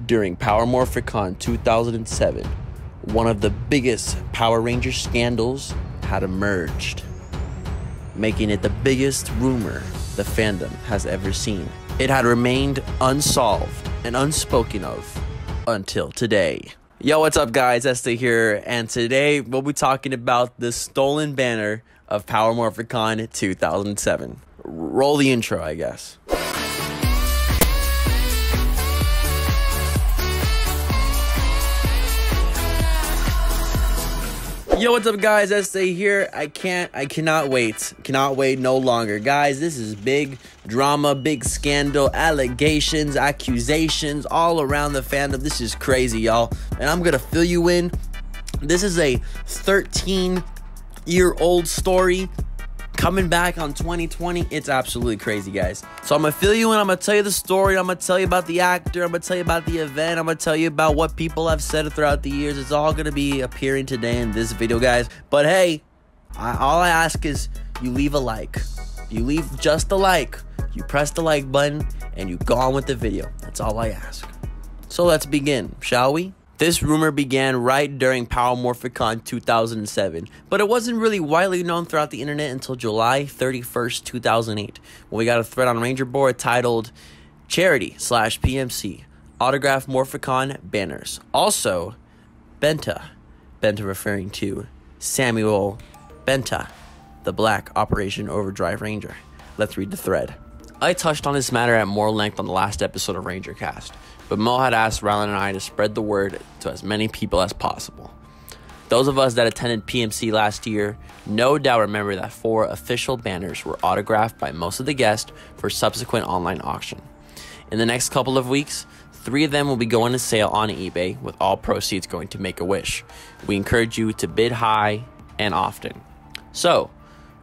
During Power Morphicon 2007, one of the biggest Power Ranger scandals had emerged, making it the biggest rumor the fandom has ever seen. It had remained unsolved and unspoken of until today. Yo, what's up guys, Este here, and today we'll be talking about the stolen banner of Power Morphicon 2007. Roll the intro, I guess. Yo, what's up guys, Este here. I cannot wait no longer. Guys, this is big drama, big scandal, allegations, accusations all around the fandom. This is crazy, y'all. And I'm gonna fill you in. This is a 13-year-old story coming back on 2020. It's absolutely crazy, guys. So I'm gonna fill you in. I'm gonna tell you the story. I'm gonna tell you about the actor. I'm gonna tell you about the event. I'm gonna tell you about what people have said throughout the years. It's all gonna be appearing today in this video, guys. But hey, all I ask is you leave a like. You leave just a like. You press the like button and you go on with the video. That's all I ask. So let's begin, shall we? This rumor began right during Power Morphicon 2007, but it wasn't really widely known throughout the internet until July 31st, 2008, when we got a thread on Ranger Board titled Charity/PMC Autograph Morphicon Banners. Also, Benta referring to Samuel Benta, the Black Operation Overdrive Ranger. Let's read the thread. I touched on this matter at more length on the last episode of Ranger Cast, but Mo had asked Rylan and I to spread the word to as many people as possible. Those of us that attended PMC last year no doubt remember that 4 official banners were autographed by most of the guests for subsequent online auction. In the next couple of weeks, 3 of them will be going to sale on eBay, with all proceeds going to Make-A-Wish. We encourage you to bid high and often. So,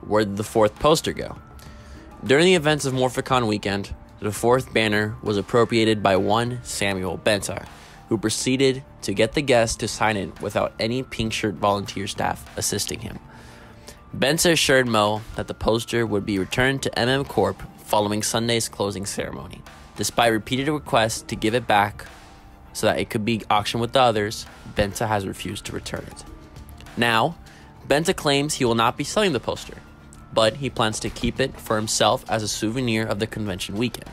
where did the 4th poster go? During the events of Morphicon weekend, the 4th banner was appropriated by one Samuel Benta, who proceeded to get the guests to sign in without any pink shirt volunteer staff assisting him. Benta assured Mo that the poster would be returned to MM Corp following Sunday's closing ceremony. Despite repeated requests to give it back so that it could be auctioned with the others, Benta has refused to return it. Now, Benta claims he will not be selling the poster, but he plans to keep it for himself as a souvenir of the convention weekend.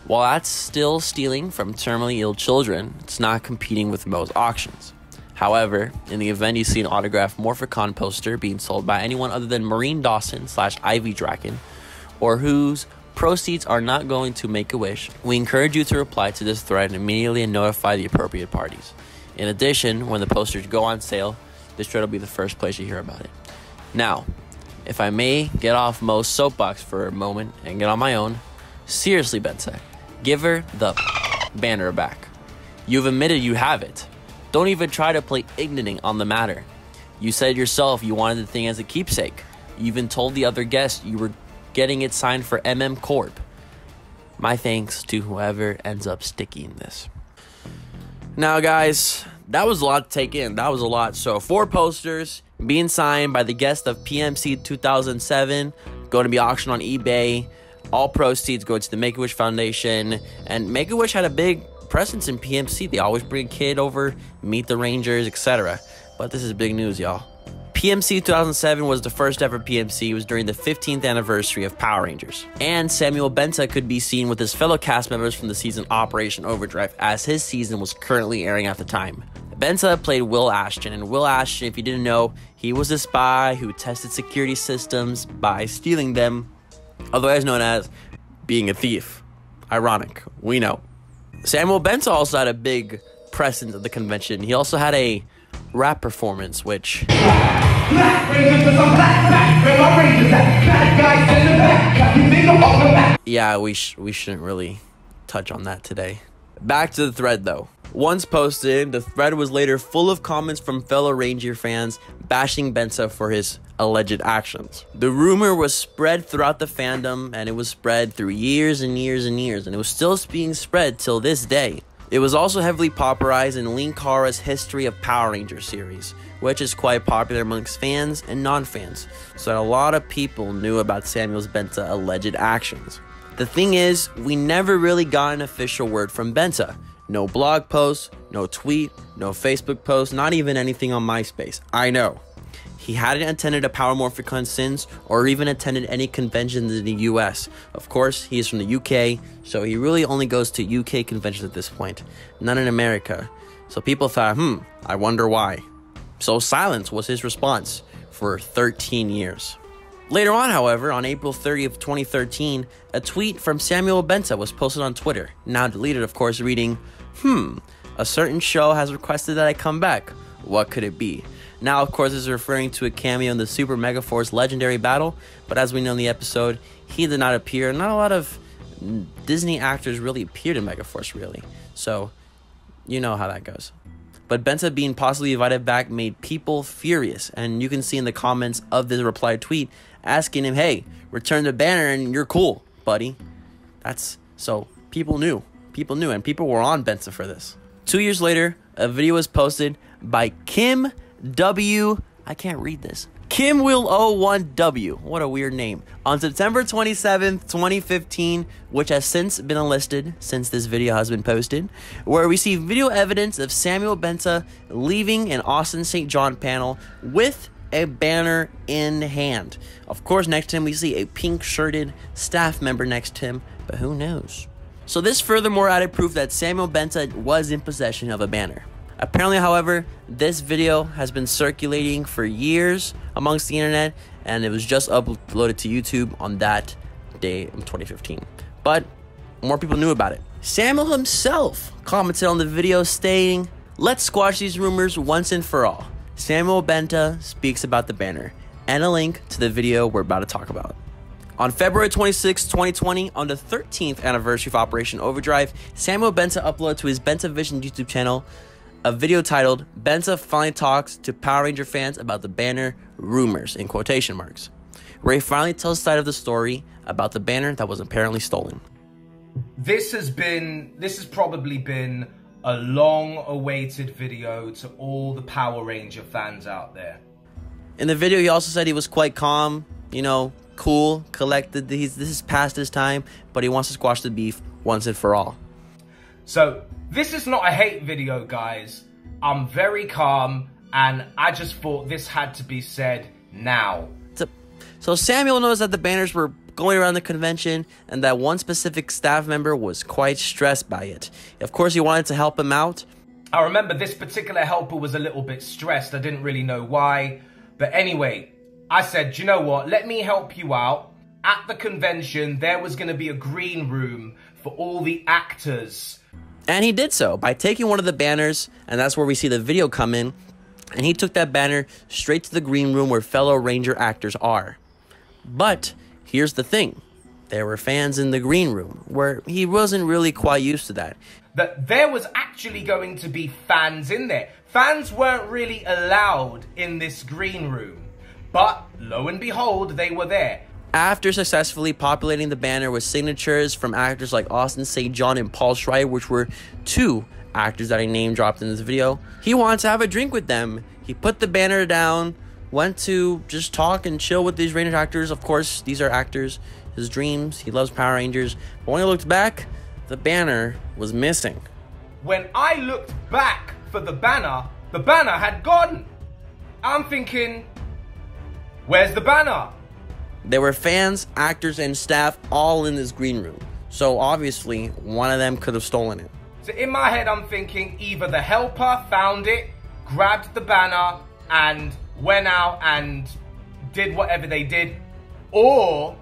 While that's still stealing from terminally ill children, it's not competing with Mo's auctions. However, in the event you see an autographed Morphicon poster being sold by anyone other than Maureen Dawson/Ivy Draken, or whose proceeds are not going to Make-A-Wish, we encourage you to reply to this thread and immediately notify the appropriate parties. In addition, when the posters go on sale, this thread will be the first place you hear about it. Now, if I may get off Mo's soapbox for a moment and get on my own, seriously, Benta, give her the banner back. You've admitted you have it. Don't even try to play ignorant on the matter. You said yourself you wanted the thing as a keepsake. You even told the other guests you were getting it signed for MM Corp. My thanks to whoever ends up sticking this. Now, guys, that was a lot to take in. That was a lot. So 4 posters being signed by the guest of PMC 2007, going to be auctioned on eBay. All proceeds go to the Make-A-Wish Foundation. And Make-A-Wish had a big presence in PMC. They always bring a kid over, meet the Rangers, etc. But this is big news, y'all. PMC 2007 was the first ever PMC. It was during the 15th anniversary of Power Rangers. And Samuel Benta could be seen with his fellow cast members from the season Operation Overdrive, as his season was currently airing at the time. Benta played Will Ashton, and Will Ashton, if you didn't know, he was a spy who tested security systems by stealing them, otherwise known as being a thief. Ironic, we know. Samuel Benta also had a big presence at the convention. He also had a rap performance, which... Yeah, we shouldn't really touch on that today. Back to the thread, though. Once posted, the thread was later full of comments from fellow Ranger fans bashing Benta for his alleged actions. The rumor was spread throughout the fandom, and it was spread through years and years and years, and it was still being spread till this day. It was also heavily popularized in Linkara's History of Power Rangers series, which is quite popular amongst fans and non-fans, so that a lot of people knew about Samuel Benta's alleged actions. The thing is, we never really got an official word from Benta, No blog posts, no tweet, no Facebook post, not even anything on MySpace. I know. He hadn't attended a Power Morphicon since, or even attended any conventions in the US. Of course, he is from the UK, so he really only goes to UK conventions at this point, not in America. So people thought, I wonder why. So silence was his response for 13 years. Later on, however, on April 30th, 2013, a tweet from Samuel Benta was posted on Twitter, now deleted of course, reading, a certain show has requested that I come back. What could it be? Now, of course, this is referring to a cameo in the Super Megaforce Legendary Battle, but as we know in the episode, he did not appear. Not a lot of Disney actors really appeared in Megaforce, really. So, you know how that goes. But Benta being possibly invited back made people furious, and you can see in the comments of this reply tweet asking him, hey, return the banner and you're cool, buddy. So people knew, and people were on Benta for this. 2 years later, a video was posted by Kim Will01W, what a weird name, on September 27th, 2015, which has since been enlisted since this video has been posted, where we see video evidence of Samuel Benta leaving an Austin St. John panel with a banner in hand. Of course, next to him we see a pink-shirted staff member next to him, but who knows? So this furthermore added proof that Samuel Benta was in possession of a banner. Apparently, however, this video has been circulating for years amongst the internet, and it was just uploaded to YouTube on that day in 2015. But more people knew about it. Samuel himself commented on the video stating, "Let's squash these rumors once and for all. Samuel Benta speaks about the banner," and a link to the video we're about to talk about. On February 26, 2020, on the 13th anniversary of Operation Overdrive, Samuel Benta uploaded to his Benta Vision YouTube channel a video titled "Benta Finally Talks to Power Ranger Fans About the Banner Rumors," in quotation marks, where he finally tells the side of the story about the banner that was apparently stolen. This has probably been a long-awaited video to all the Power Ranger fans out there. In the video, he also said he was quite calm, cool, collected. This is past his time, but he wants to squash the beef once and for all. So, this is not a hate video, guys. I'm very calm, and I just thought this had to be said now. So Samuel knows that the banners were going around the convention, and that one specific staff member was quite stressed by it. Of course, he wanted to help him out. I remember this particular helper was a little bit stressed. I didn't really know why. But anyway, I said, "Do you know what? Let me help you out." At the convention, there was going to be a green room for all the actors. And he did so by taking one of the banners, and that's where we see the video come in. And he took that banner straight to the green room where fellow Ranger actors are. But here's the thing. There were fans in the green room, where he wasn't really quite used to that. That there was actually going to be fans in there. Fans weren't really allowed in this green room. But lo and behold, they were there. After successfully populating the banner with signatures from actors like Austin St. John and Paul Schreier, which were two actors that I name dropped in this video, he wanted to have a drink with them. He put the banner down, went to just talk and chill with these Ranger actors. Of course, these are actors, his dreams, he loves Power Rangers. But when he looked back, the banner was missing. When I looked back for the banner had gone. I'm thinking, where's the banner? There were fans, actors, and staff all in this green room. So obviously, one of them could have stolen it. So in my head, I'm thinking either the helper found it, grabbed the banner, and went out and did whatever they did, or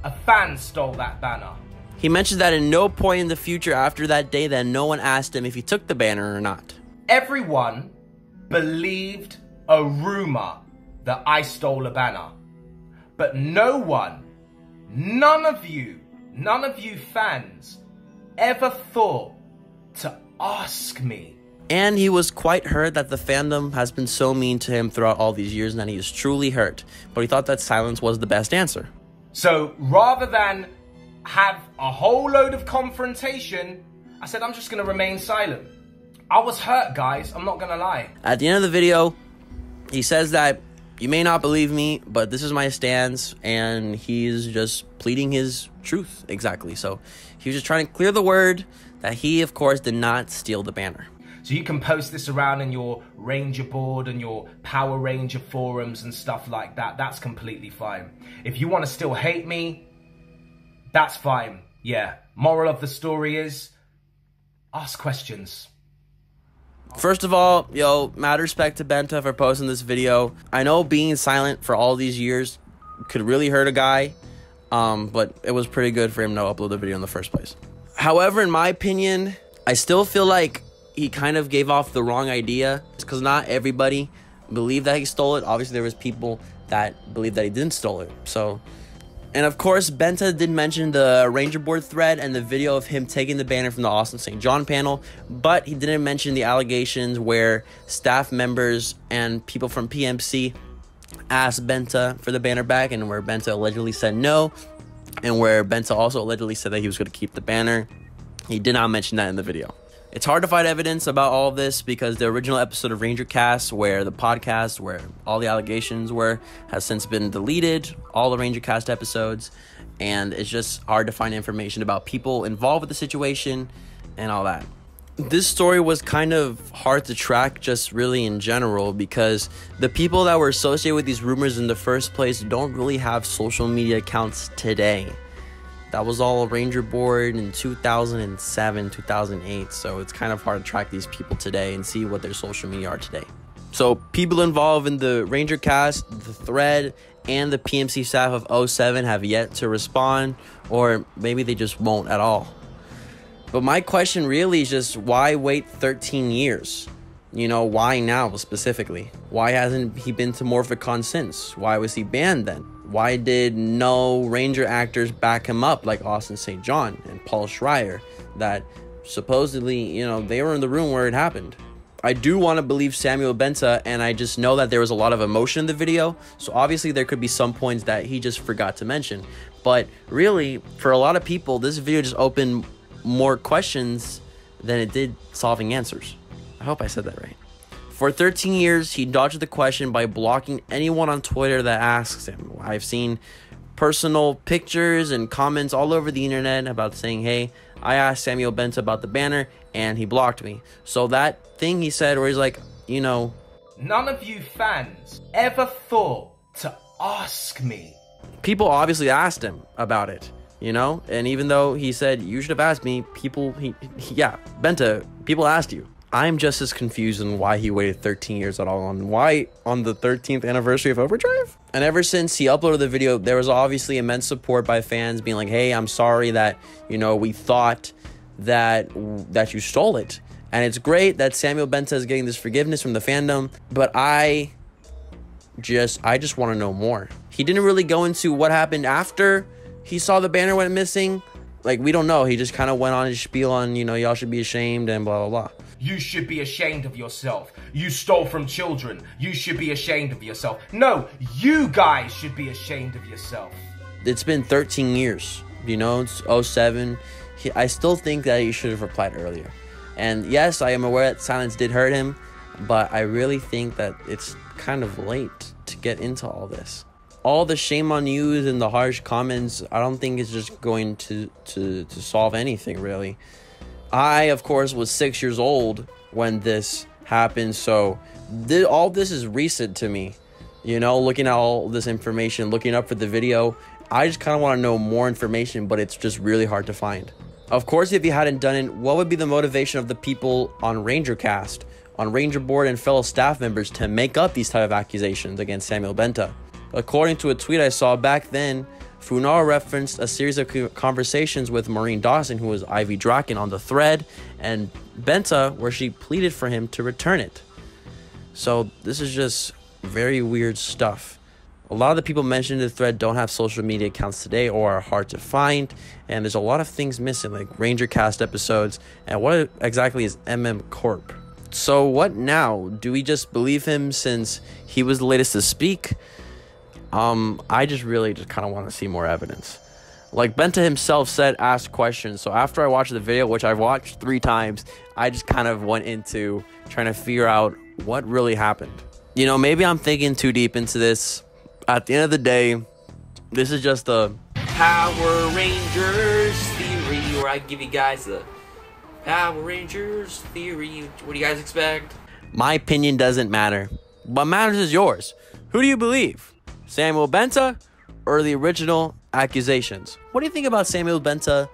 a fan stole that banner. He mentioned that at no point in the future after that day that no one asked him if he took the banner or not. Everyone believed a rumor that I stole a banner. But no one, none of you fans ever thought to ask me. And he was quite hurt that the fandom has been so mean to him throughout all these years, and that he is truly hurt. But he thought that silence was the best answer. So rather than have a whole load of confrontation, I said I'm just going to remain silent. I was hurt, guys. I'm not going to lie. At the end of the video, he says that you may not believe me, but this is my stance, and he's just pleading his truth, exactly. So he was just trying to clear the word that he, of course, did not steal the banner. So you can post this around in your Ranger board and your Power Ranger forums and stuff like that. That's completely fine. If you want to still hate me, that's fine. Yeah. Moral of the story is, ask questions. First of all, mad respect to Benta for posting this video. I know being silent for all these years could really hurt a guy, but it was pretty good for him to upload the video in the first place. However, in my opinion, I still feel like he kind of gave off the wrong idea, because not everybody believed that he stole it. Obviously, there was people that believed that he didn't steal it. So, and of course, Benta did mention the Ranger Board thread and the video of him taking the banner from the Austin St. John panel, but he didn't mention the allegations where staff members and people from PMC asked Benta for the banner back, and where Benta allegedly said no, and where Benta also allegedly said that he was going to keep the banner. He did not mention that in the video. It's hard to find evidence about all of this because the original episode of Ranger Cast, where the podcast where all the allegations were, has since been deleted, all the Ranger Cast episodes, and it's just hard to find information about people involved with the situation and all that. This story was kind of hard to track just really in general, because the people that were associated with these rumors in the first place don't really have social media accounts today. That was all Ranger Board in 2007, 2008, so it's kind of hard to track these people today and see what their social media are today. So people involved in the Ranger Cast, the thread, and the PMC staff of 07 have yet to respond, or maybe they just won't at all. But my question really is just, why wait 13 years? Why now specifically? Why hasn't he been to Morphicon since? Why was he banned then? Why did no Ranger actors back him up like Austin St. John and Paul Schreier, that supposedly, they were in the room where it happened? I do want to believe Samuel Benta, and I just know that there was a lot of emotion in the video, so obviously there could be some points that he just forgot to mention. But really, for a lot of people, this video just opened more questions than it did solving answers. I hope I said that right. For 13 years, he dodged the question by blocking anyone on Twitter that asks him. I've seen personal pictures and comments all over the internet about saying, hey, I asked Samuel Benta about the banner and he blocked me. So that thing he said where he's like, none of you fans ever thought to ask me. People obviously asked him about it, and even though he said, you should have asked me, Benta, people asked you. I'm just as confused on why he waited 13 years at all, and why on the 13th anniversary of Overdrive. And ever since he uploaded the video, there was obviously immense support by fans being like, hey, I'm sorry that, we thought that you stole it. And it's great that Samuel Benta is getting this forgiveness from the fandom, but I just want to know more. He didn't really go into what happened after he saw the banner went missing. Like, we don't know. He just kind of went on his spiel on, y'all should be ashamed and blah, blah, blah. You should be ashamed of yourself. You stole from children. You should be ashamed of yourself. No, you guys should be ashamed of yourself. It's been 13 years. It's 07. I still think that he should have replied earlier. And yes, I am aware that silence did hurt him, but I really think that it's kind of late to get into all this. All the shame on yous and the harsh comments, I don't think it's just going to solve anything, really. I, of course, was 6 years old when this happened, so all this is recent to me. Looking at all this information, looking up for the video, I just kind of want to know more information, but it's just really hard to find. Of course, if you hadn't done it, what would be the motivation of the people on Ranger Cast, on Ranger Board, and fellow staff members to make up these type of accusations against Samuel Benta? According to a tweet I saw back then, Funaro referenced a series of conversations with Maureen Dawson, who was Ivy Draken, on the thread, and Benta, where she pleaded for him to return it. So this is just very weird stuff. A lot of the people mentioned in the thread don't have social media accounts today or are hard to find, and there's a lot of things missing, like Ranger Cast episodes, and what exactly is MM Corp? So what now? Do we just believe him since he was the latest to speak? I just kind of want to see more evidence. Like Benta himself said, ask questions. So after I watched the video, which I've watched 3 times, I just kind of went into trying to figure out what really happened. Maybe I'm thinking too deep into this. At the end of the day, this is just a Power Rangers theory, where I give you guys the Power Rangers theory. What do you guys expect? My opinion doesn't matter. What matters is yours. Who do you believe? Samuel Benta or the original accusations? What do you think about Samuel Benta's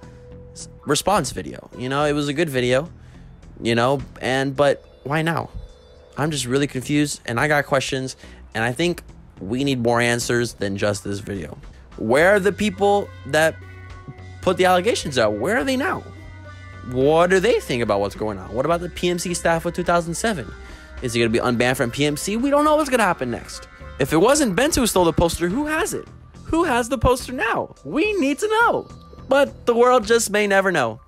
response video? You know, it was a good video, you know, but why now? I'm just really confused, and I got questions, and I think we need more answers than just this video. Where are the people that put the allegations out? Where are they now? What do they think about what's going on? What about the PMC staff of 2007? Is he going to be unbanned from PMC? We don't know what's going to happen next. If it wasn't Benta who stole the poster, who has it? Who has the poster now? We need to know. But the world just may never know.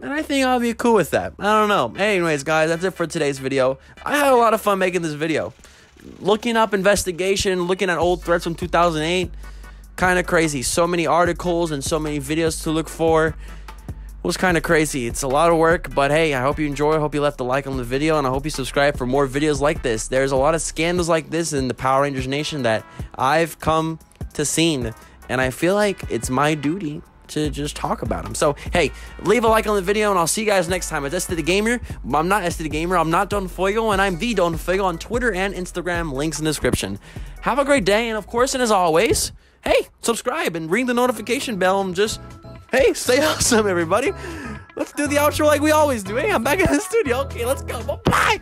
And I think I'll be cool with that. I don't know. Anyways, guys, that's it for today's video. I had a lot of fun making this video. Looking up investigation, looking at old threats from 2008. Kind of crazy. So many articles and so many videos to look for. It was kind of crazy. It's a lot of work, but hey, I hope you enjoy. I hope you left a like on the video, and I hope you subscribe for more videos like this. There's a lot of scandals like this in the Power Rangers Nation that I've come to see, and I feel like it's my duty to just talk about them. So hey, leave a like on the video, and I'll see you guys next time. It's SD the Gamer. I'm not SD the Gamer. I'm not Don Fuego, and I'm the Don Fuego on Twitter and Instagram. Links in the description. Have a great day, and of course, and as always, hey, subscribe and ring the notification bell, and just hey, stay awesome, everybody. Let's do the outro like we always do. Hey, I'm back in the studio. Okay, let's go. Bye.